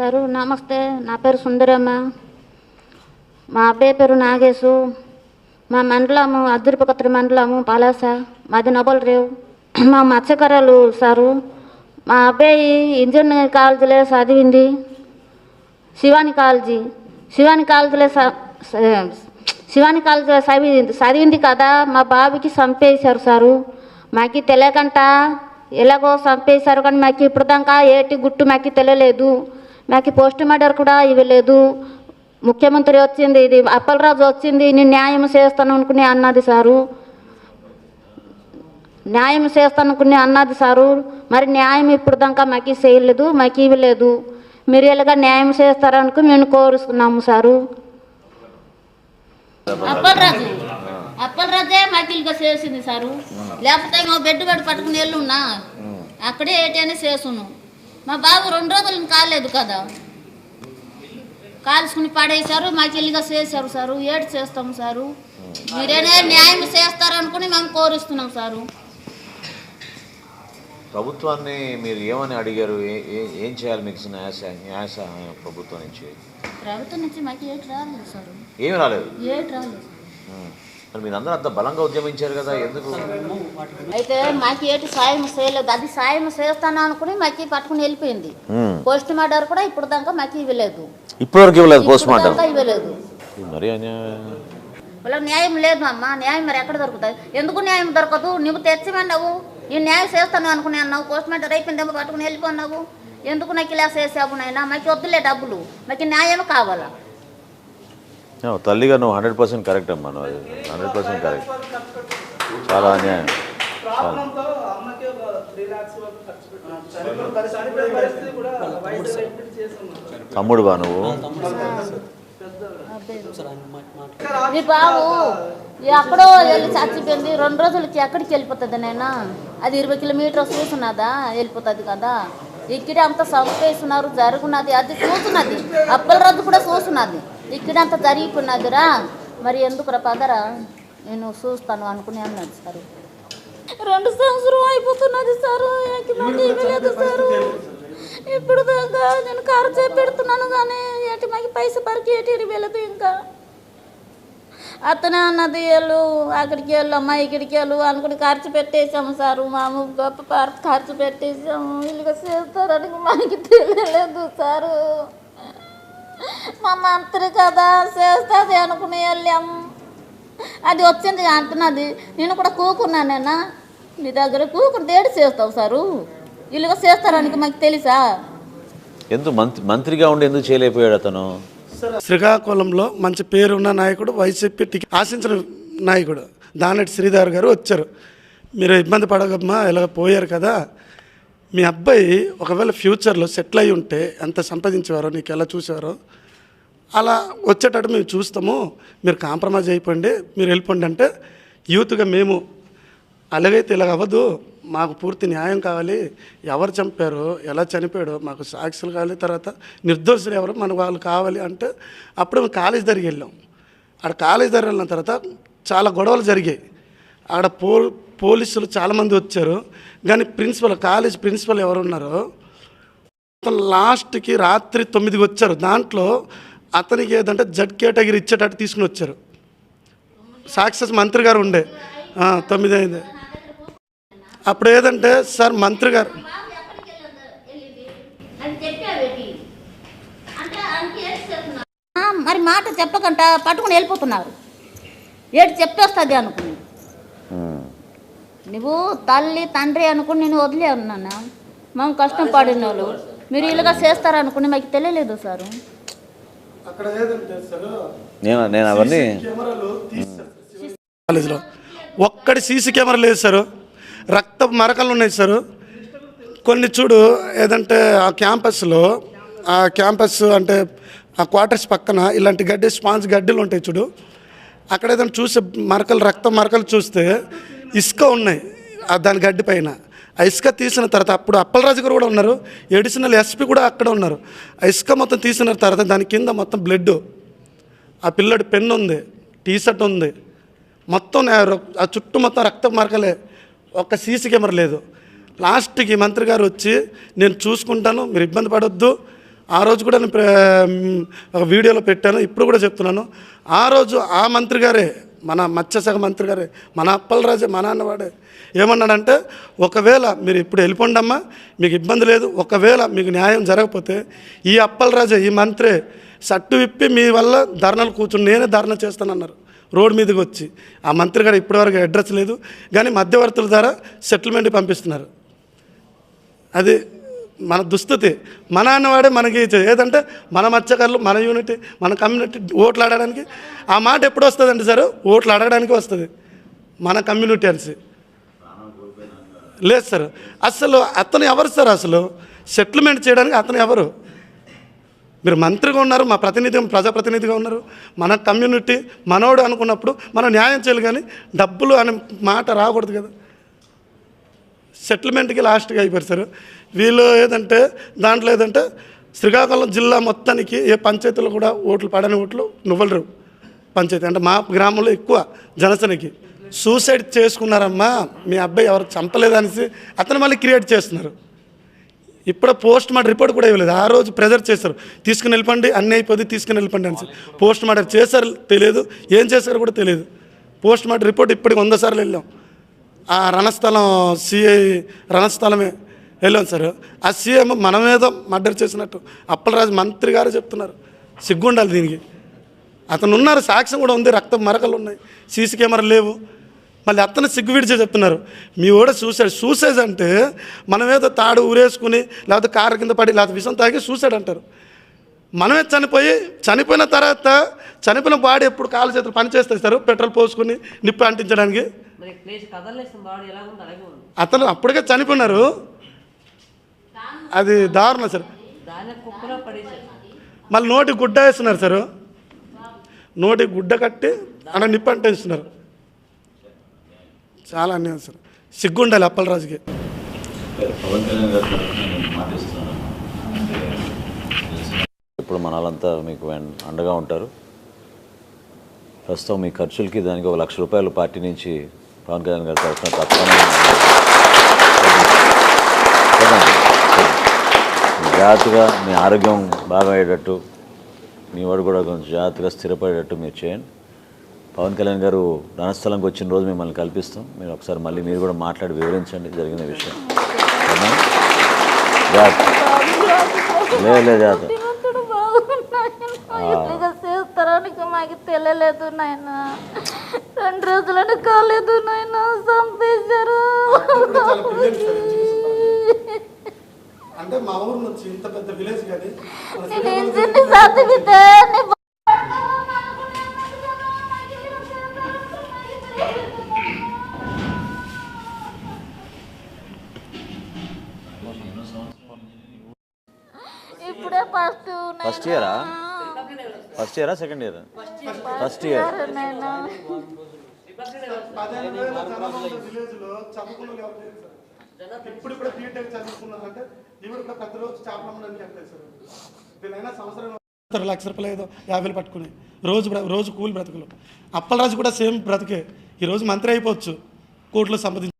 Sir నమస్తే. నా పేరు సుందరమ్మ. మా అబ్బాయి పేరు నాగేశు. మా మండలము అద్దరిపకత్రి మండలము పలాస. మాది నొబల్ రేవు. మా మత్స్యకారులు సారు. మా అబ్బాయి ఇంజనీరింగ్ కాలేజీలో చదివింది. శివాని కాలేజీలో చదివింది కదా. మా బాబుకి చంపేశారు సారు. మాకు తెలియకంట ఎలాగో చంపేశారు. కానీ మాకు ఇప్పుడు దాకా ఏటి గుట్టు మాకు తెలియలేదు. మాకు పోస్ట్ మార్టం కూడా ఇవ్వలేదు. ముఖ్యమంత్రి వచ్చింది, ఇది అప్పలరాజు వచ్చింది, నేను న్యాయం చేస్తాను అనుకుని అన్నది సారు. న్యాయం చేస్తాను అనుకుని అన్నది సారు. మరి న్యాయం ఇప్పుడు దాకా మాకు చేయలేదు, మాకు ఇవ్వలేదు. మీరు ఎలాగా న్యాయం చేస్తారనుకు మేము కోరుస్తున్నాము సారు. అప్పలరాజే మాకు ఇల్లుగా చేసింది సారు. లేకపోతే మా బెడ్ పట్టుకుని వెళ్ళున్నా అక్కడే ఏటైనా చేసును. మా బాబు 2 రోజులు కాలేదు కదా, కాల్చుకుని పడేశారు. మాకు ఇల్లుగా చేశారు సారు. ఏడు చేస్తాము సారు. మీరేనే న్యాయం చేస్తారనుకుని మేము కోరుస్తున్నాం సారు. ప్రభుత్వాన్ని మీరు ఏమని అడిగారు? ఏం చేయాలి మీకు న్యాయ ప్రభుత్వం నుంచి మాకు ఏటి రాలేదు సార్. ఏమి రాలేదు? ఏటి రాలేదు. మరి మీరు అందరూ అంత బలంగా ఉద్యమించారు కదా, ఎందుకు? అయితే మాకు ఏటి సాయం చేయలేదు. అది సాయం చేస్తాను అనుకుని మాకు పట్టుకుని వెళ్ళిపోయింది. పోస్ట్ మార్టం కూడా ఇప్పుడు దాకా మాకు ఇవ్వలేదు. ఇప్పటివరకు ఇవ్వలేదు పోస్ట్ మార్టం? ఇవ్వలేదు. మరి వాళ్ళకి న్యాయం లేదు అమ్మ. న్యాయం మరి ఎక్కడ దొరుకుతుంది? ఎందుకు న్యాయం దొరకదు? నువ్వు తెచ్చిమన్నావు, నేను న్యాయం చేస్తాను అనుకుని అన్నావు. పోస్ట్ మార్టం అయిపోయిందేమో పట్టుకుని వెళ్ళిపోన్నావు. ఎందుకు నాకు ఇలా చేసావు నాయన? మాకు వద్దులే డబ్బులు, మాకు న్యాయం కావాలా. తల్లిగా నువ్వు 100% కరెక్ట్ అమ్మా. నువ్వు 100% కరెక్ట్. చాలా అన్యాయం. తమ్ముడు బా నువ్వు. మీ బాబు ఎక్కడో వెళ్ళి చచ్చిపోయింది. 2 రోజులకి ఎక్కడికి వెళ్ళిపోతుంది నైనా? అది 20 కిలోమీటర్స్ చూసున్నదా వెళ్ళిపోతుంది కదా. ఇక్కడే అంతా చంపేస్తున్నారు, జరుగున్నది. అది చూస్తున్నది, అప్పలరాజు కూడా చూస్తున్నది. ఇక్కడే అంతా జరిగిపోయినదిరా. మరి ఎందుకురా పదరా, నేను చూస్తాను అనుకుని అన్నది సారు. 2 సంవత్సరం అయిపోతున్నది సారు. ఇవ్వలేదు సారు. ఇప్పుడు దాకా నేను ఖర్చు పెడుతున్నాను కానీ ఏంటి మాకు పైసా పరికి ఏటి వెళ్ళదు. ఇంకా అతనే అన్నది వెళ్ళు, అక్కడికి వెళ్ళు అమ్మ, ఇక్కడికి వెళ్ళు అనుకుని ఖర్చు పెట్టేసాము సారు. మాము గొప్ప ఖర్చు పెట్టేసాము. ఇల్లుగా చేస్తారని మనకి తెలియలేదు సారు. మా మంత్రి కదా చేస్తుంది అనుకుని వెళ్ళాము. అది వచ్చింది అంటున్నది. నేను కూడా కూకున్నానేనా నీ దగ్గర కూకుని దేడి చేస్తావు సారు. ఇల్లుగా చేస్తారని మాకు తెలుసా? ఎందుకు మంత్రిగా ఉండి ఎందుకు చేయలేకపోయాడు అతను? శ్రీకాకుళంలో మంచి పేరున్న నాయకుడు, వైసీపీ టికెట్ ఆశించిన నాయకుడు దానటి శ్రీధర్ గారు వచ్చారు. మీరు ఇబ్బంది పడగమ్మా, ఇలా పోయారు కదా. మీ అబ్బాయి ఒకవేళ ఫ్యూచర్లో సెటిల్ అయి ఉంటే ఎంత సంపాదించేవారో నీకు ఎలా చూసేవారో అలా వచ్చేటట్టు మేము చూస్తాము. మీరు కాంప్రమైజ్ అయిపోండి, మీరు వెళ్ళిపోండి అంటే యూత్గా మేము అలాగైతే ఇలాగ అవ్వదు, మాకు పూర్తి న్యాయం కావాలి. ఎవరు చంపారో, ఎలా చనిపోయాడో మాకు సాక్షులు కావాలి. తర్వాత నిర్దోషులు ఎవరు మనకు వాళ్ళు కావాలి అంటే అప్పుడు మేము కాలేజ్ దగ్గరికి వెళ్ళాం. ఆడ కాలేజ్ దగ్గర వెళ్ళిన తర్వాత చాలా గొడవలు జరిగాయి. ఆడ పోలీసులు చాలామంది వచ్చారు. కానీ కాలేజ్ ప్రిన్సిపల్ ఎవరు ఉన్నారో లాస్ట్కి రాత్రి 9కి వచ్చారు. దాంట్లో అతనికి ఏదంటే జడ్ కేటగిరీ ఇచ్చేటట్టు తీసుకుని వచ్చారు. సాక్షస్ మంత్రి గారు ఉండే 9 అయింది. అప్పుడు ఏదంటే సార్ మంత్రి గారు మరి మాట చెప్పకుండా పట్టుకుని వెళ్ళిపోతున్నారు. ఏడు చెప్పేస్తుంది అనుకుని నువ్వు తల్లి తండ్రి అనుకుని నేను వదిలే ఉన్నాను. మేము కష్టం పడిన వాళ్ళు మీరు ఇలాగా చేస్తారనుకుని మాకు తెలియలేదు సారు. నేను అవన్నీ కాలేజీలో ఒక్కడి సీసీ కెమెరా లేదు సారు. రక్త మరకలు ఉన్నాయి సారు. కొన్ని చూడు ఏదంటే ఆ క్యాంపస్ అంటే ఆ క్వార్టర్స్ పక్కన ఇలాంటి గడ్డి స్పాంజ్ గడ్డలు ఉంటాయి చూడు. అక్కడ ఏదైనా చూసి రక్త మరకలు చూస్తే ఇసుక ఉన్నాయి దాని గడ్డి పైన. ఆ ఇసుక తీసిన తర్వాత అప్పుడు అప్పలరాజు గారు కూడా ఉన్నారు, ఎడిషనల్ ఎస్పీ కూడా అక్కడ ఉన్నారు. ఆ ఇసుక మొత్తం తీసిన తర్వాత దాని కింద మొత్తం బ్లడ్, ఆ పిల్లడి పెన్ ఉంది, టీషర్ట్ ఉంది, మొత్తం ఆ చుట్టూ మొత్తం రక్త మరకలే. ఒక్క సీసీ కెమెరా లేదు. లాస్ట్కి మంత్రి గారు వచ్చి నేను చూసుకుంటాను, మీరు ఇబ్బంది పడొద్దు ఆ రోజు కూడా నేను ఒక వీడియోలో పెట్టాను, ఇప్పుడు కూడా చెప్తున్నాను. ఆ రోజు ఆ మంత్రి గారే, మన మత్స్యశాఖ మంత్రి గారే, మన అప్పలరాజే, మన అన్నవాడే ఏమన్నాడంటే, ఒకవేళ మీరు ఇప్పుడు వెళ్ళిపోండమ్మా, మీకు ఇబ్బంది లేదు, ఒకవేళ మీకు న్యాయం జరగకపోతే ఈ అప్పలరాజే, ఈ మంత్రే సట్టు విప్పి మీ వల్ల ధర్నాలు కూర్చుని నేనే ధర్నా చేస్తానన్నారు రోడ్డు మీదకి వచ్చి. ఆ మంత్రి గారు ఇప్పటివరకు అడ్రస్ లేదు, కానీ మధ్యవర్తుల ద్వారా సెటిల్మెంట్ పంపిస్తున్నారు. అది మన దుస్థితి. మన అన్నవాడే మనకి ఏదంటే మన మత్స్యకారులు, మన యూనిటీ, మన కమ్యూనిటీ ఓట్లు ఆడడానికి ఆ మాట ఎప్పుడు వస్తుందండి సార్? ఓట్లు అడగడానికి వస్తుంది మన కమ్యూనిటీ అనేసి. లేదు సార్, అసలు అతను ఎవరు సార్? అసలు సెటిల్మెంట్ చేయడానికి అతను ఎవరు? మీరు మంత్రిగా ఉన్నారు, మా ప్రతినిధి, ప్రజాప్రతినిధిగా ఉన్నారు, మన కమ్యూనిటీ మనోడు అనుకున్నప్పుడు మనం న్యాయం చేయాలి, కానీ డబ్బులు అనే మాట రాకూడదు కదా. సెటిల్మెంట్కి లాస్ట్గా అయిపోయారు సార్ వీళ్ళు. ఏదంటే దాంట్లో ఏదంటే శ్రీకాకుళం జిల్లా మొత్తానికి ఏ పంచాయతీలో కూడా ఓట్లు పడని ఓట్లు నువ్వలరు పంచాయతీ అంటే మా గ్రామంలో ఎక్కువ జనసేనకి. సూసైడ్ చేసుకున్నారమ్మా, మీ అబ్బాయి ఎవరు చంపలేదనేసి అతను మళ్ళీ క్రియేట్ చేస్తున్నారు. ఇప్పుడు పోస్ట్ మార్టం రిపోర్ట్ కూడా ఇవ్వలేదు. ఆ రోజు ప్రెజర్ చేశారు, తీసుకుని వెళ్ళిపోండి, అన్నీ అయిపోద్ది, తీసుకుని వెళ్ళిపోండి అనేసి. పోస్ట్ మార్టం చేశారు తెలియదు, ఏం చేశారు కూడా తెలియదు. పోస్ట్ మార్టం రిపోర్ట్ ఇప్పటికి 100 సార్లు వెళ్ళాం. ఆ రణస్థలం సిఐ రణస్థలమే వెళ్ళాం సార్. ఆ సీఎం మనమేదో మర్డర్ చేసినట్టు అప్పలరాజు మంత్రి గారు చెప్తున్నారు. సిగ్గుండాలి దీనికి. అతను ఉన్నారు, సాక్ష్యం కూడా ఉంది, రక్తం మరకలు ఉన్నాయి, సీసీ కెమెరాలు లేవు. మళ్ళీ అతను సిగ్గు విడిచే చెప్తున్నారు మీ కూడా సూసైడ్ అంటే మనమేదో తాడు ఊరేసుకుని లేకపోతే కారు కింద పడి లేకపోతే విషం తాగి సూసైడ్ అంటారు. మనమే చనిపోయిన తర్వాత చనిపోయిన బాడీ ఎప్పుడు కాలు చేతులు పని చేస్తారు పెట్రోల్ పోసుకుని నిప్పు అంటించడానికి. అతను అప్పటికే చనిపోయినారు. అది దారుణం సార్. మళ్ళీ నోటికి గుడ్డ వేస్తున్నారు సార్, నోటికి గుడ్డ కట్టి అక్కడ నిప్పు అంటిస్తున్నారు. చాలా అన్యాయం సార్, సిగ్గుండాలి అప్పలరాజుకి. ఇప్పుడు మన వాళ్ళంతా మీకు అండగా ఉంటారు. ప్రస్తుతం మీ ఖర్చులకి దానికి 1 లక్ష రూపాయలు పార్టీ నుంచి పవన్ కళ్యాణ్ గారు తరఫున తప్పకుండా జాగ్రత్తగా మీ ఆరోగ్యం బాగా అయ్యేటట్టు, మీ వాడు కూడా కొంచెం జాగ్రత్తగా స్థిరపడేటట్టు మీరు చేయండి. పవన్ కళ్యాణ్ గారు రణస్థలంకి వచ్చిన రోజు మిమ్మల్ని కల్పిస్తాం. మీరు ఒకసారి మళ్ళీ మీరు కూడా మాట్లాడి వివరించండి జరిగిన విషయం. జాగ్రత్త చేస్తారానికి మాకు తెలియలేదు నాయన. 2 రోజులని కాలేదు నాయన, చంపేశారు. అంటే మా ఊరు నుంచి ఇంత పెద్ద విలేజ్ కానీ ఇప్పుడే ఫస్ట్ ఇయరా? సెకండ్ ఇయరా? First year. ఇప్పుడు బీటెక్ చదువుకున్నారంటే ఇప్పుడు పెద్ద రోజు చేపలు అమ్మడానికి వెళ్తాయి సార్. వీళ్ళైనా సంవత్సరం 1 లక్ష రూపాయలు ఏదో 50 పట్టుకుని రోజు కూలి బ్రతుకులు. అప్పలరాజు కూడా సేమ్ బ్రతికే. ఈరోజు మంత్రి అయిపోవచ్చు, కోట్లు సంపాదించు.